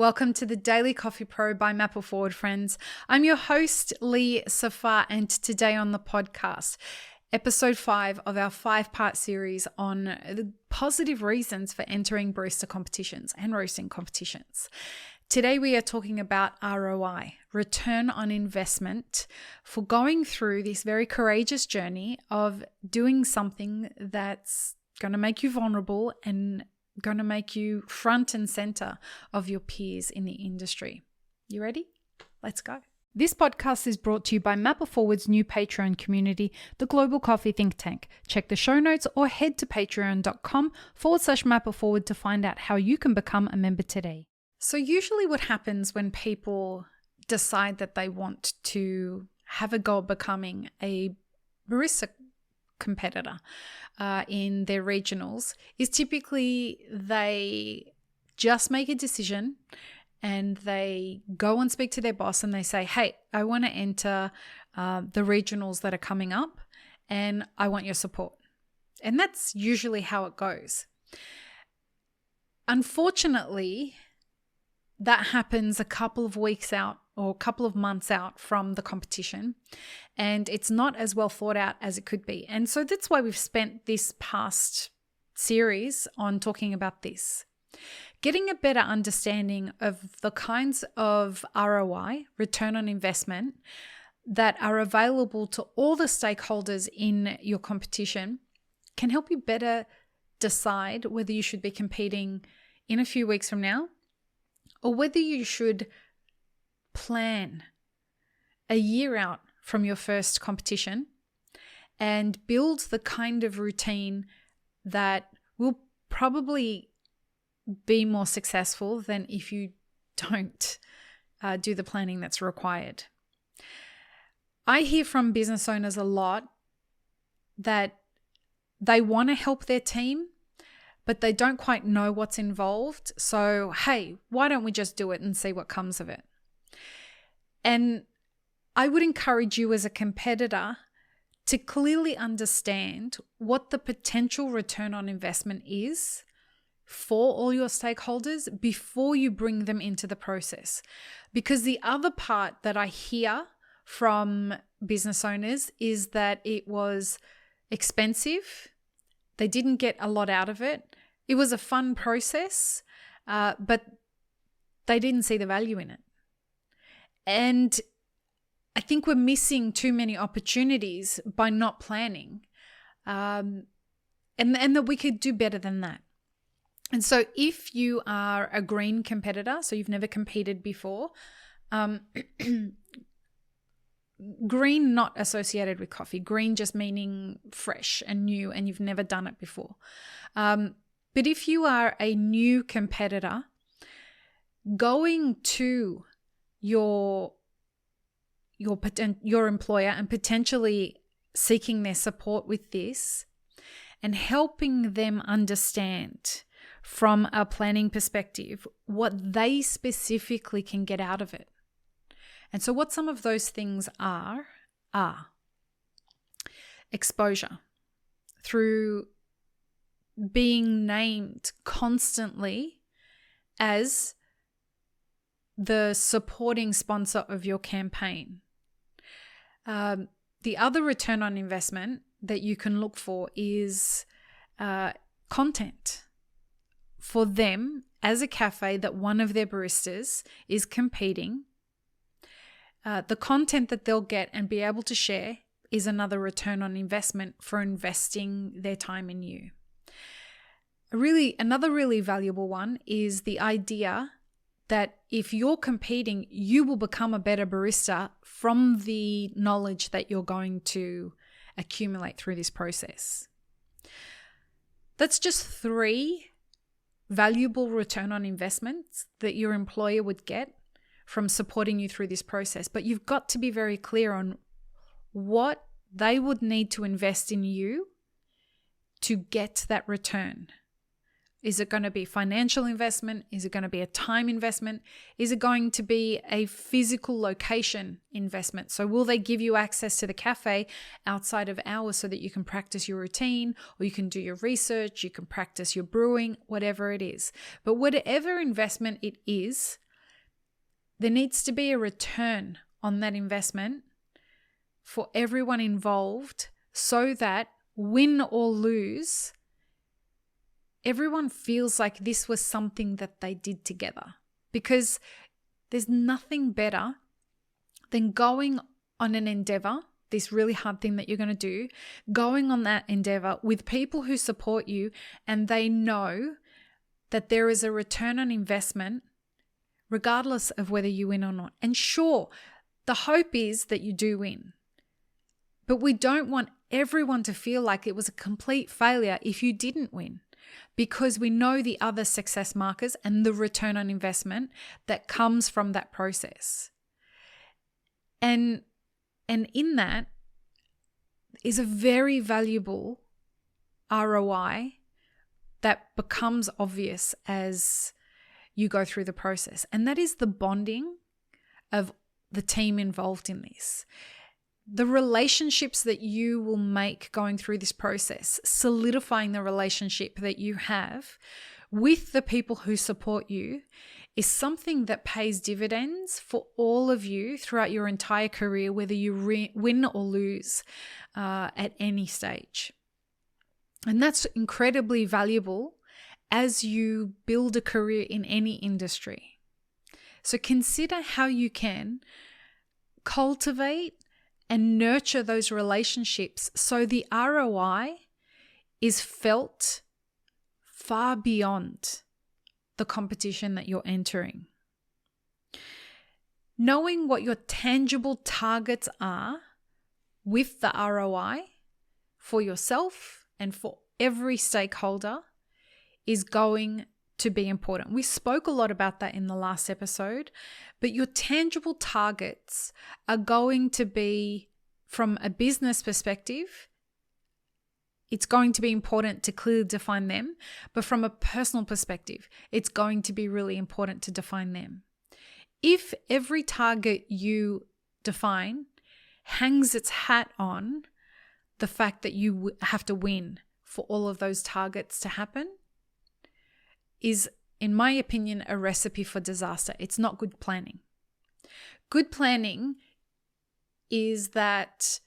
Welcome to the Daily Coffee Pro by Maple Forward, friends. I'm your host, Lee Safar, and today on the podcast, episode 5 of our 5-part series on the positive reasons for entering barista competitions and roasting competitions. Today we are talking about ROI, return on investment, for going through this very courageous journey of doing something that's going to make you vulnerable and going to make you front and center of your peers in the industry. You ready? Let's go. This podcast is brought to you by Maple Forward's new Patreon community, the Global Coffee Think Tank. Check the show notes or head to patreon.com/MapleForward to find out how you can become a member today. So usually what happens when people decide that they want to have a go at becoming a barista competitor in their regionals is typically they just make a decision and they go and speak to their boss and they say, hey, I want to enter the regionals that are coming up and I want your support. And that's usually how it goes. Unfortunately, that happens a couple of weeks out or a couple of months out from the competition, and it's not as well thought out as it could be. And so that's why we've spent this past series on talking about this. Getting a better understanding of the kinds of ROI, return on investment, that are available to all the stakeholders in your competition can help you better decide whether you should be competing in a few weeks from now or whether you should plan a year out from your first competition and build the kind of routine that will probably be more successful than if you don't do the planning that's required. I hear from business owners a lot that they want to help their team, but they don't quite know what's involved. So, hey, why don't we just do it and see what comes of it? And I would encourage you as a competitor to clearly understand what the potential return on investment is for all your stakeholders before you bring them into the process. Because the other part that I hear from business owners is that it was expensive. They didn't get a lot out of it. It was a fun process, but they didn't see the value in it. And I think we're missing too many opportunities by not planning, and that we could do better than that. And so if you are a green competitor, so you've never competed before, green not associated with coffee, green just meaning fresh and new and you've never done it before. But if you are a new competitor, going to your employer and potentially seeking their support with this and helping them understand from a planning perspective what they specifically can get out of it. And so what some of those things are exposure through being named constantly as the supporting sponsor of your campaign. The other return on investment that you can look for is content for them as a cafe that one of their baristas is competing. The content that they'll get and be able to share is another return on investment for investing their time in you. Another really valuable one is the idea that if you're competing, you will become a better barista from the knowledge that you're going to accumulate through this process. That's just 3 valuable return on investments that your employer would get from supporting you through this process. But you've got to be very clear on what they would need to invest in you to get that return. Is it going to be financial investment? Is it going to be a time investment? Is it going to be a physical location investment? So will they give you access to the cafe outside of hours so that you can practice your routine, or you can do your research, you can practice your brewing, whatever it is. But whatever investment it is, there needs to be a return on that investment for everyone involved so that win or lose, everyone feels like this was something that they did together. Because there's nothing better than going on an endeavor, this really hard thing that you're going to do, going on that endeavor with people who support you and they know that there is a return on investment regardless of whether you win or not. And sure, the hope is that you do win. But we don't want everyone to feel like it was a complete failure if you didn't win, because we know the other success markers and the return on investment that comes from that process. And in that is a very valuable ROI that becomes obvious as you go through the process. And that is the bonding of the team involved in this. The relationships that you will make going through this process, solidifying the relationship that you have with the people who support you, is something that pays dividends for all of you throughout your entire career, whether you win or lose at any stage. And that's incredibly valuable as you build a career in any industry. So consider how you can cultivate and nurture those relationships so the ROI is felt far beyond the competition that you're entering. Knowing what your tangible targets are with the ROI for yourself and for every stakeholder is going to be important. We spoke a lot about that in the last episode, but your tangible targets are going to be, from a business perspective, it's going to be important to clearly define them, but from a personal perspective, it's going to be really important to define them. If every target you define hangs its hat on the fact that you have to win for all of those targets to happen, is, in my opinion, a recipe for disaster. It's not good planning. Good planning is that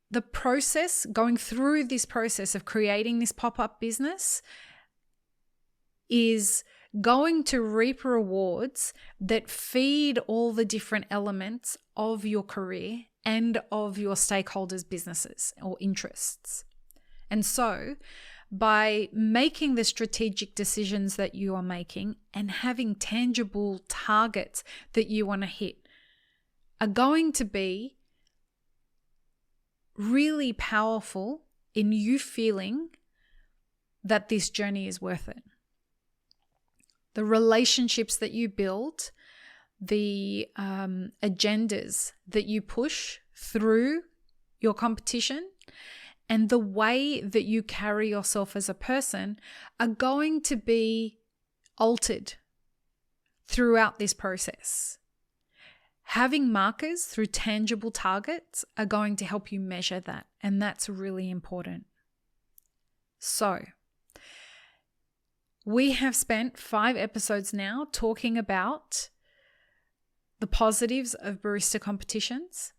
the process, going through this process of creating this pop-up business, is going to reap rewards that feed all the different elements of your career and of your stakeholders' businesses or interests. And so, by making the strategic decisions that you are making and having tangible targets that you want to hit, are going to be really powerful in you feeling that this journey is worth it. The relationships that you build, the agendas that you push through your competition, and the way that you carry yourself as a person are going to be altered throughout this process. Having markers through tangible targets are going to help you measure that, and that's really important. So, we have spent 5 episodes now talking about the positives of barista competitions.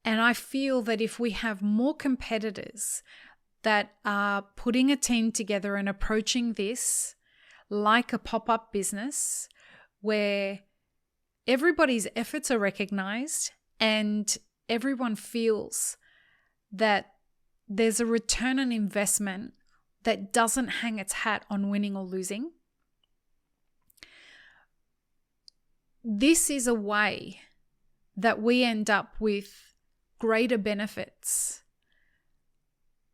And I feel that if we have more competitors that are putting a team together and approaching this like a pop-up business where everybody's efforts are recognized and everyone feels that there's a return on investment that doesn't hang its hat on winning or losing, this is a way that we end up with greater benefits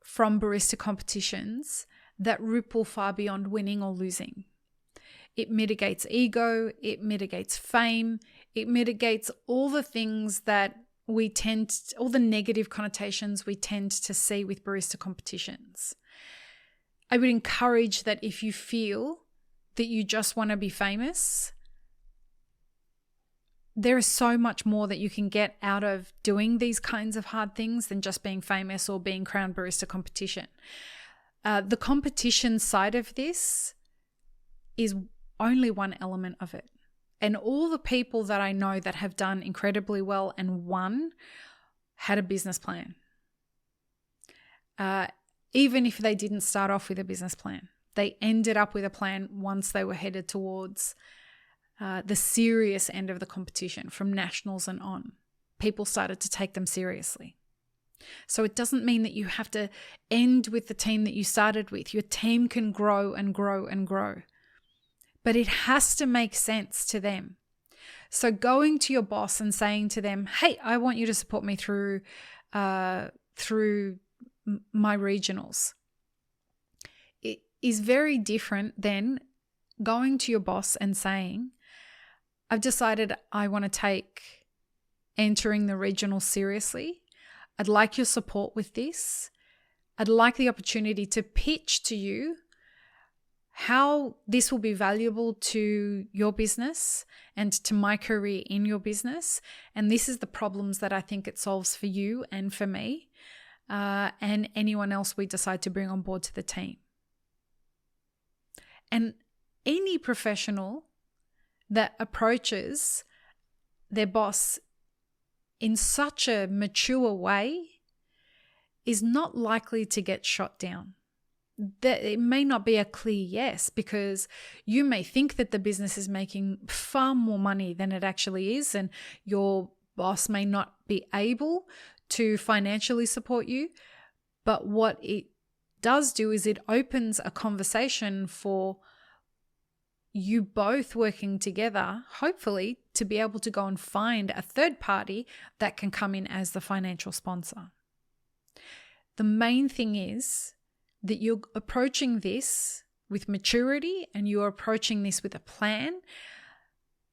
from barista competitions that ripple far beyond winning or losing. It mitigates ego, it mitigates fame, it mitigates all the things that all the negative connotations we tend to see with barista competitions. I would encourage that if you feel that you just want to be famous, there is so much more that you can get out of doing these kinds of hard things than just being famous or being crowned barista competition. The competition side of this is only one element of it. And all the people that I know that have done incredibly well and won had a business plan. Even if they didn't start off with a business plan, they ended up with a plan once they were headed towards the serious end of the competition, from nationals and on. People started to take them seriously. So it doesn't mean that you have to end with the team that you started with. Your team can grow and grow and grow. But it has to make sense to them. So going to your boss and saying to them, hey, I want you to support me through my regionals. It is very different than going to your boss and saying, I've decided I want to take entering the regional seriously. I'd like your support with this. I'd like the opportunity to pitch to you how this will be valuable to your business and to my career in your business. And this is the problems that I think it solves for you and for me, and anyone else we decide to bring on board to the team. And any professional that approaches their boss in such a mature way is not likely to get shot down. That it may not be a clear yes, because you may think that the business is making far more money than it actually is, and your boss may not be able to financially support you. But what it does do is it opens a conversation for you both working together, hopefully, to be able to go and find a third party that can come in as the financial sponsor. The main thing is that you're approaching this with maturity and you're approaching this with a plan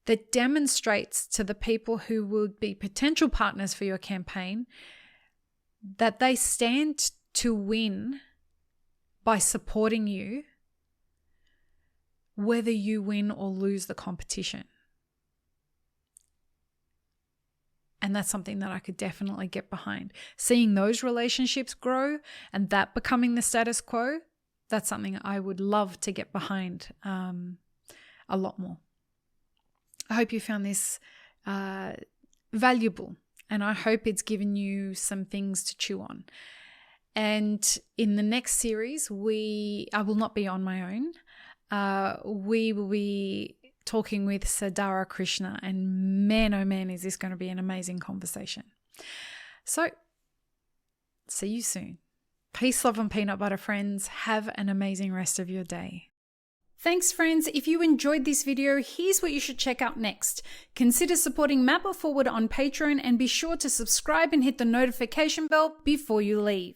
that demonstrates to the people who would be potential partners for your campaign that they stand to win by supporting you, whether you win or lose the competition. And that's something that I could definitely get behind. Seeing those relationships grow and that becoming the status quo, that's something I would love to get behind a lot more. I hope you found this valuable, and I hope it's given you some things to chew on. And in the next series, I will not be on my own. We will be talking with Sadhara Krishna, and man, oh man, is this going to be an amazing conversation. So, see you soon. Peace, love, and peanut butter, friends. Have an amazing rest of your day. Thanks, friends. If you enjoyed this video, here's what you should check out next. Consider supporting Map It Forward on Patreon, and be sure to subscribe and hit the notification bell before you leave.